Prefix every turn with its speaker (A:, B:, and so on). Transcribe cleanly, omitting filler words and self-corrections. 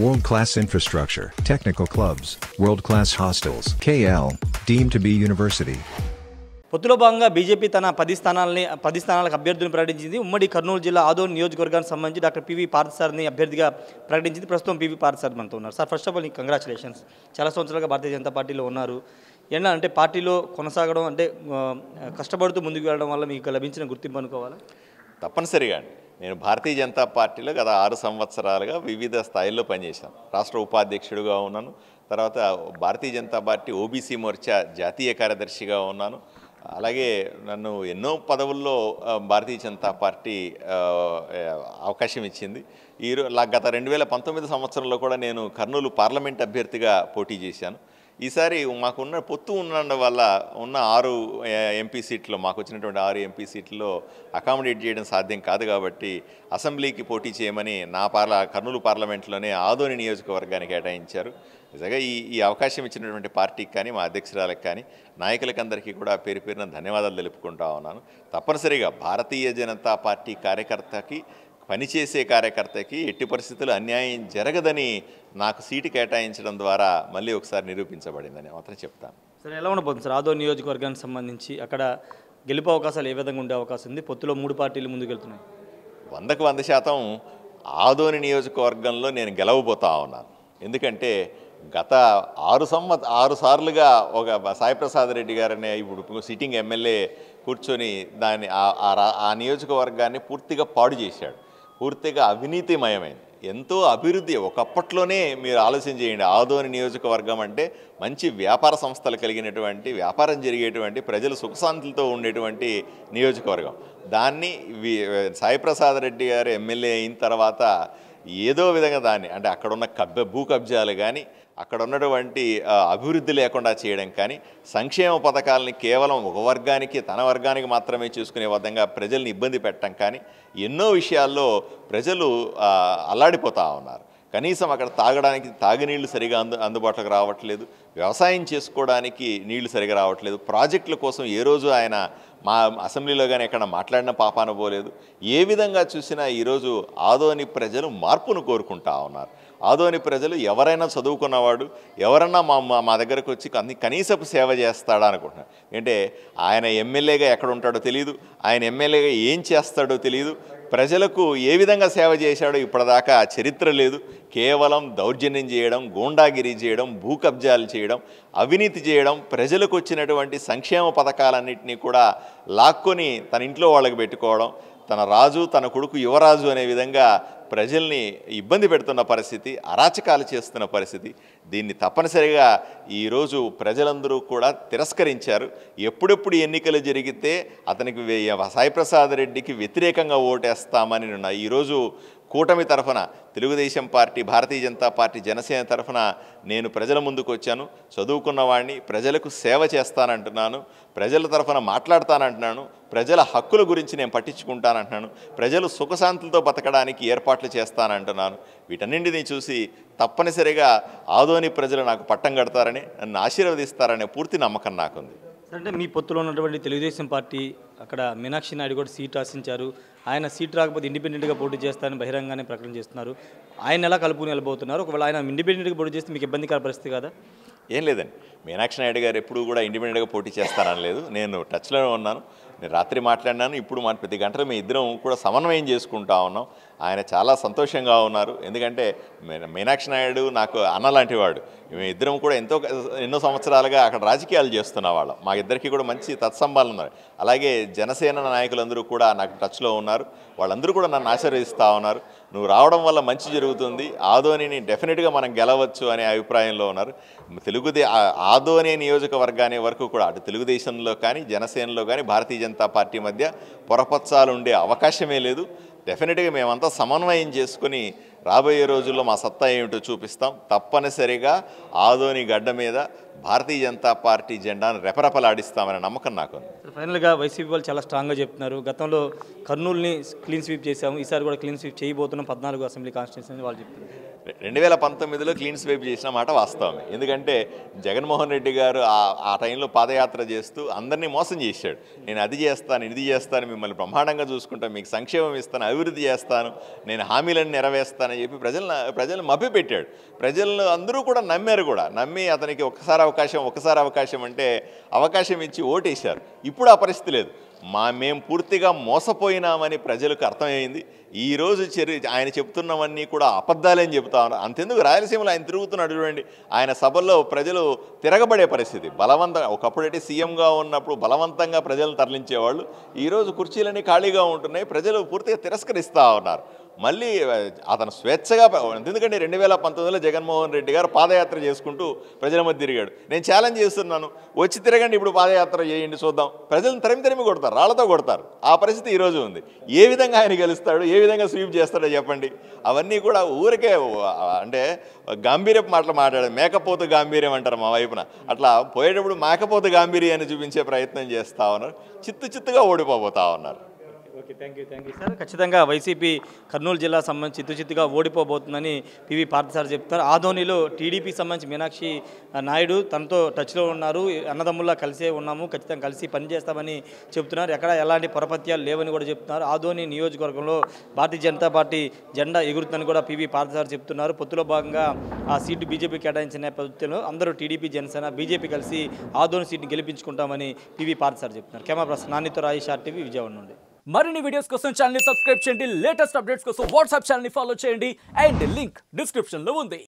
A: World-class infrastructure, technical clubs, world-class hostels. KL, deemed to be university.
B: పొత్తులో భాగంగా BJP తన 10 స్థానాలకు అభ్యర్థులను ప్రకటించింది. ఉమ్మడి కర్నూలు జిల్లా ఆదోని నియోజకవర్గానికి సంబంధించి డాక్టర్ పివి పార్థసారథిని అభ్యర్థిగా ప్రకటించింది. ప్రస్తుతం పివి పార్థసారథి మనతో ఉన్నారు. సార్, ఫస్ట్ ఆఫ్ ఆల్ నీకు కంగ్రాచులేషన్స్. చాలా సంవత్సరాలుగా భారతీయ జనతా పార్టీలో ఉన్నారు. ఎలా అంటే పార్టీలో కొనసాగడం అంటే కష్టపడుతూ ముందుకు వెళ్ళడం వల్ల మీకు లభించిన గుర్తింపు అనుకోవాలా?
C: తప్పనిసరిగా అండి. నేను భారతీయ జనతా పార్టీలో గత 6 సంవత్సరాలుగా వివిధ స్థాయిల్లో పనిచేశాను. రాష్ట్ర ఉపాధ్యక్షుడిగా ఉన్నాను. తర్వాత భారతీయ జనతా పార్టీ ఓబీసీ మోర్చా జాతీయ కార్యదర్శిగా ఉన్నాను. అలాగే నన్ను ఎన్నో పదవుల్లో భారతీయ జనతా పార్టీ అవకాశం ఇచ్చింది. గత 2019 సంవత్సరంలో కూడా నేను కర్నూలు పార్లమెంట్ అభ్యర్థిగా పోటీ చేశాను. ఈసారి మాకున్న పొత్తు ఉన్న వల్ల ఉన్న 6 ఎంపీ సీట్లు మాకు వచ్చినటువంటి 6 ఎంపీ సీట్లలో అకామిడేట్ చేయడం సాధ్యం కాదు కాబట్టి అసెంబ్లీకి పోటీ చేయమని నా కర్నూలు పార్లమెంట్లోనే ఆదోని నియోజకవర్గానికి కేటాయించారు. నిజంగా ఈ అవకాశం ఇచ్చినటువంటి పార్టీకి కానీ మా అధ్యక్షురాలకు కానీ నాయకులకందరికీ కూడా పేరు పేరున ధన్యవాదాలు తెలుపుకుంటా ఉన్నాను. తప్పనిసరిగా భారతీయ జనతా పార్టీ కార్యకర్తకి పనిచేసే కార్యకర్తకి ఎట్టి పరిస్థితుల్లో అన్యాయం జరగదని నాకు సీటు కేటాయించడం ద్వారా మళ్ళీ ఒకసారి నిరూపించబడిందని మాత్రం చెప్తాను.
B: సరే, ఎలా ఉండబోతుంది సార్ ఆదోని నియోజకవర్గానికి సంబంధించి? అక్కడ గెలుపు అవకాశాలు ఏ విధంగా ఉండే అవకాశం ఉంది? పొత్తులో 3 పార్టీలు ముందుకెళ్తున్నాయి.
C: 100కు 100% ఆదోని నియోజకవర్గంలో నేను గెలవబోతా ఉన్నాను. ఎందుకంటే గత 6 సార్లుగా ఒక సాయిప్రసాద్ రెడ్డి గారనే ఇప్పుడు సిట్టింగ్ ఎమ్మెల్యే కూర్చొని ఆ నియోజకవర్గాన్ని పూర్తిగా పాడు చేశాడు. పూర్తిగా అవినీతిమయమైంది. ఎంతో అభివృద్ధి ఒకప్పట్లోనే మీరు ఆలోచన చేయండి. ఆదోని నియోజకవర్గం అంటే మంచి వ్యాపార సంస్థలు కలిగినటువంటి, వ్యాపారం జరిగేటువంటి, ప్రజలు సుఖశాంతులతో ఉండేటువంటి నియోజకవర్గం. దాన్ని సాయిప్రసాద్ రెడ్డి గారు ఎమ్మెల్యే అయిన తర్వాత ఏదో విధంగా దాన్ని అంటే అక్కడున్న భూ కబ్జాలు కానీ, అక్కడ ఉన్నటువంటి అభివృద్ధి లేకుండా చేయడం కానీ, సంక్షేమ పథకాలని కేవలం ఒక వర్గానికి, తన వర్గానికి మాత్రమే చూసుకునే విధంగా ప్రజల్ని ఇబ్బంది పెట్టడం కానీ, ఎన్నో విషయాల్లో ప్రజలు అల్లాడిపోతూ ఉన్నారు. కనీసం అక్కడ తాగడానికి తాగునీళ్లు సరిగా అందుబాటులోకి రావట్లేదు. వ్యవసాయం చేసుకోవడానికి నీళ్లు సరిగా రావట్లేదు. ప్రాజెక్టుల కోసం ఏ రోజు ఆయన మా అసెంబ్లీలో కానీ ఎక్కడ మాట్లాడిన పాపాన పోలేదు. ఏ విధంగా చూసినా ఈరోజు ఆదోని ప్రజలు మార్పును కోరుకుంటా ఉన్నారు. ఆదోని ప్రజలు ఎవరైనా చదువుకున్నవాడు ఎవరన్నా మా దగ్గరకు వచ్చి కనీసపు సేవ చేస్తాడా అనుకుంటున్నారు. అంటే ఆయన ఎమ్మెల్యేగా ఎక్కడ ఉంటాడో తెలియదు, ఆయన ఎమ్మెల్యేగా ఏం చేస్తాడో తెలియదు, ప్రజలకు ఏ విధంగా సేవ చేశాడో ఇప్పటిదాకా చరిత్ర లేదు. కేవలం దౌర్జన్యం చేయడం, గూండాగిరి చేయడం, భూ కబ్జాలు చేయడం, అవినీతి చేయడం, ప్రజలకు వచ్చినటువంటి సంక్షేమ పథకాలన్నింటినీ కూడా లాక్కొని తన ఇంట్లో వాళ్ళకి పెట్టుకోవడం, తన రాజు తన కొడుకు యువరాజు అనే విధంగా ప్రజల్ని ఇబ్బంది పెడుతున్న పరిస్థితి, అరాచకాలు చేస్తున్న పరిస్థితి. దీన్ని తప్పనిసరిగా ఈరోజు ప్రజలందరూ కూడా తిరస్కరించారు. ఎప్పుడెప్పుడు ఎన్నికలు జరిగితే అతనికి సాయిప్రసాద్ రెడ్డికి వ్యతిరేకంగా ఓటేస్తామని ఈరోజు కూటమి తరఫున తెలుగుదేశం పార్టీ, భారతీయ జనతా పార్టీ, జనసేన తరఫున నేను ప్రజల ముందుకు వచ్చాను. చదువుకున్నవాడిని, ప్రజలకు సేవ చేస్తానంటున్నాను, ప్రజల తరఫున మాట్లాడతానంటున్నాను, ప్రజల హక్కుల గురించి నేను పట్టించుకుంటానంటున్నాను, ప్రజలు సుఖశాంతులతో బతకడానికి ఏర్పాట్లు చేస్తానంటున్నాను. వీటన్నింటినీ చూసి తప్పనిసరిగా ఆదోని ప్రజలు నాకు పట్టం కడతారని, నన్ను ఆశీర్వదిస్తారనే పూర్తి నమ్మకం నాకుంది.
B: అంటే మీ పొత్తులో ఉన్నటువంటి తెలుగుదేశం పార్టీ అక్కడ మీనాక్షి నాయుడు కూడా సీట్ ఆశించారు. ఆయన సీట్ రాకపోతే ఇండిపెండెంట్గా పోటీ చేస్తారని బహిరంగానే ప్రకటన చేస్తున్నారు. ఆయన ఎలా కలుపుకుని వెళ్ళబోతున్నారు? ఒకవేళ ఆయన ఇండిపెండెంట్గా పోటీ చేస్తే మీకు ఇబ్బందికర పరిస్థితి కదా?
C: ఏం లేదండి, మీనాక్షి నాయుడు గారు ఎప్పుడు కూడా ఇండిపెండెంట్గా పోటీ చేస్తారని లేదు. నేను టచ్లో ఉన్నాను, నేను రాత్రి మాట్లాడినాను, ఇప్పుడు మన ప్రతి గంటలో మేము ఇద్దరం కూడా సమన్వయం చేసుకుంటా ఉన్నాం. ఆయన చాలా సంతోషంగా ఉన్నారు. ఎందుకంటే మీనాక్షి నాయుడు నాకు అన్న లాంటి వాడు. మేము ఇద్దరం కూడా ఎన్నో సంవత్సరాలుగా అక్కడ రాజకీయాలు చేస్తున్న వాళ్ళం. మా ఇద్దరికి కూడా మంచి తత్సంబాలు ఉన్నారు. అలాగే జనసేన నాయకులందరూ కూడా నాకు టచ్లో ఉన్నారు. వాళ్ళందరూ కూడా నన్ను ఆశీర్వదిస్తూ ఉన్నారు. నువ్వు రావడం వల్ల మంచి జరుగుతుంది, ఆదోనిని డెఫినెట్గా మనం గెలవచ్చు అనే అభిప్రాయంలో ఉన్నారు. ఆదోని నియోజకవర్గాన్ని వరకు కూడా అటు తెలుగుదేశంలో కానీ, జనసేనలో కానీ, భారతీయ జనతా పార్టీ మధ్య పొరపచ్చాలు ఉండే అవకాశమే లేదు. డెఫినెట్గా మేమంతా సమన్వయం చేసుకుని రాబోయే రోజుల్లో మా సత్తా ఏమిటో చూపిస్తాం. తప్పనిసరిగా ఆదోని గడ్డ మీద భారతీయ జనతా పార్టీ జెండాను రెపరెపలాడిస్తామనే నమ్మకం నాకు.
B: ఫైనల్గా వైసీపీ వాళ్ళు చాలా స్ట్రాంగ్గా చెప్తున్నారు. గతంలో కర్నూలుని క్లీన్ స్వీప్ చేశాము, ఈసారి కూడా క్లీన్ స్వీప్ చేయబోతున్నాం 14 అసెంబ్లీ కాన్స్టిట్యూన్సీ వాళ్ళు చెప్తున్నారు.
C: 2019లో క్లీన్ స్వైప్ చేసిన మాట వాస్తవమే. ఎందుకంటే జగన్మోహన్ రెడ్డి గారు ఆ టైంలో పాదయాత్ర చేస్తూ అందరినీ మోసం చేశాడు. నేను అది చేస్తాను, ఇది చేస్తాను, మిమ్మల్ని బ్రహ్మాండంగా చూసుకుంటాను, మీకు సంక్షేమం ఇస్తాను, అభివృద్ధి చేస్తాను, నేను హామీలను నెరవేర్స్తానని చెప్పి ప్రజలను మభ్యపెట్టాడు. ప్రజలను అందరూ కూడా నమ్మారు కూడా. నమ్మి అతనికి ఒకసారి అవకాశం అంటే అవకాశం ఇచ్చి ఓటేశారు. ఇప్పుడు ఆ పరిస్థితి లేదు. మేము పూర్తిగా మోసపోయినామని ప్రజలకు అర్థమైంది. ఈరోజు ఆయన చెప్తున్నవన్నీ కూడా అబద్ధాలేని చెప్తా ఉన్నారు. అంతెందుకు రాయలసీమలో ఆయన తిరుగుతున్నాడు చూడండి. ఆయన సభల్లో ప్రజలు తిరగబడే పరిస్థితి. ఒకప్పుడైతే సీఎంగా ఉన్నప్పుడు బలవంతంగా ప్రజలను తరలించేవాళ్ళు. ఈరోజు కుర్చీలన్నీ ఖాళీగా ఉంటున్నాయి. ప్రజలు పూర్తిగా తిరస్కరిస్తూ ఉన్నారు. మళ్ళీ అతను స్వేచ్ఛగా, ఎందుకంటే 2019లో జగన్మోహన్ రెడ్డి గారు పాదయాత్ర చేసుకుంటూ ప్రజల మధ్య తిరిగాడు. నేను ఛాలెంజ్ చేస్తున్నాను, వచ్చి తిరగండి, ఇప్పుడు పాదయాత్ర చేయండి చూద్దాం. ప్రజలను తరిమి కొడతారు, రాళ్లతో కొడతారు. ఆ పరిస్థితి ఈరోజు ఉంది. ఏ విధంగా ఆయన గెలుస్తాడు, ఏ విధంగా స్వీప్ చేస్తాడో చెప్పండి. అవన్నీ కూడా ఊరికే అంటే గాంభీర్యపు మాటలు మాట్లాడారు. మేకపోతు గాంభీర్యం అంటారు మా వైపున. అట్లా పోయేటప్పుడు మేకపోతు గాంభీర్యాన్ని చూపించే ప్రయత్నం చేస్తూ ఉన్నారు. చిత్తుగా ఓడిపోబోతా ఉన్నారు.
B: Okay, thank you sir. ఖచ్చితంగా వైసీపీ కర్నూలు జిల్లా సంబంధించి చిత్తుగా ఓడిపోబోతుందని పివి పార్థ సార్ చెప్తారు. ఆదోనిలో టీడీపీ సంబంధించి మీనాక్షి నాయుడు తనతో టచ్లో ఉన్నారు. అన్నదమ్ముల్లా కలిసే ఉన్నాము, ఖచ్చితంగా కలిసి పనిచేస్తామని చెప్తున్నారు. ఎక్కడ ఎలాంటి పొరపత్యాలు లేవని కూడా చెప్తున్నారు. ఆదోని నియోజకవర్గంలో భారతీయ జనతా పార్టీ జెండా ఎగురుతుందని కూడా పివి పార్థ సార్ చెప్తున్నారు. పొత్తులో భాగంగా ఆ సీటు బీజేపీ కేటాయించిన నేపథ్యంలో అందరూ టీడీపీ, జనసేన, బీజేపీ కలిసి ఆదోని సీట్ని గెలిపించుకుంటామని పివి పార్థ సార్ చెప్తున్నారు. కెమెరా పర్సన్ నానితో రాజేష్, RTV, విజయవాడ నుండి.
D: మరిన్ని వీడియోస్ కోసం ఛానల్ ని సబ్స్క్రైబ్ చేయండి. లేటెస్ట్ అప్డేట్స్ కోసం వాట్సాప్ ఛానల్ ని ఫాలో చేయండి. అండ్ లింక్ డిస్క్రిప్షన్ లో ఉంది.